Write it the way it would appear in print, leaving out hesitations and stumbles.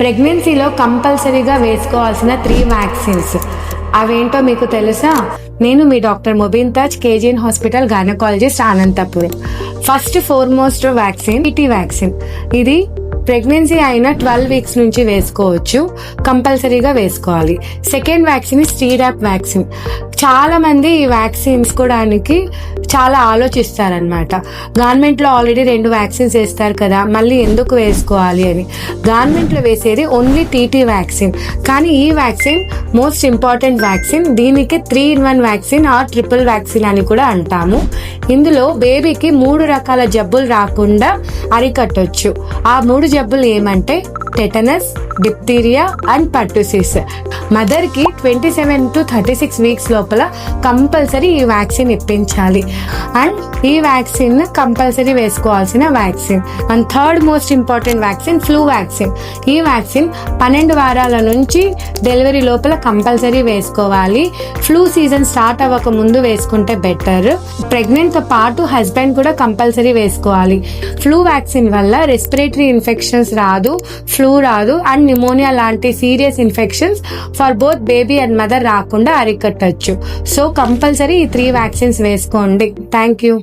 ప్రెగ్నెన్సీలో కంపల్సరీగా వేసుకోవాల్సిన 3 వ్యాక్సిన్స్ అవేంటో మీకు తెలుసా? నేను మీ doctor Mubeen Taj, KGN hospital gynaecologist, Anantapur. First foremost vaccine TT vaccine. ఇది ప్రెగ్నెన్సీ అయిన 12 వీక్స్ నుంచి వేసుకోవచ్చు, కంపల్సరీగా వేసుకోవాలి. సెకండ్ వ్యాక్సిన్ స్టీరాప్ వ్యాక్సిన్. చాలా మంది ఈ వ్యాక్సిన్ తీసుకోవడానికి చాలా ఆలోచిస్తారనమాట. గవర్నమెంట్లో ఆల్రెడీ 2 వ్యాక్సిన్స్ వేస్తారు కదా, మళ్ళీ ఎందుకు వేసుకోవాలి అని. గవర్నమెంట్లో వేసేది ఓన్లీ టీటీ వ్యాక్సిన్, కానీ ఈ వ్యాక్సిన్ మోస్ట్ ఇంపార్టెంట్ వ్యాక్సిన్. దీనికి 3-in-1 vaccine R triple vaccine అని కూడా అంటాము. ఇందులో బేబీకి 3 రకాల జబ్బులు రాకుండా అరికట్టొచ్చు. ఆ 3 జబ్బులు ఏమంటే టెటనస్, డిప్తీరియా అండ్ పర్టుసిస్. మదర్కి 27 to 36 వీక్స్ లోపల కంపల్సరీ ఈ వ్యాక్సిన్ ఇప్పించాలి. అండ్ ఈ వ్యాక్సిన్ కంపల్సరీ వేసుకోవాల్సిన vaccine. And third most important vaccine flu vaccine. ఈ వ్యాక్సిన్ 12 వారాల నుంచి డెలివరీ లోపల కంపల్సరీ వేసుకోవాలి. ఫ్లూ సీజన్ స్టార్ట్ అవ్వక ముందు వేసుకుంటే బెటర్. ప్రెగ్నెంట్ తో పాటు హస్బెండ్ కూడా కంపల్సరీ వేసుకోవాలి. ఫ్లూ వ్యాక్సిన్ వల్ల రెస్పిరేటరీ ఇన్ఫెక్షన్స్ రాదు, ఫ్లూ రాదు, అండ్ న్యూమోనియా లాంటి serious infections for both baby and mother రాకుండా అరికట్టచ్చు. సో కంపల్సరీ ఈ 3 వ్యాక్సిన్స్ వేసుకోండి. Thank you.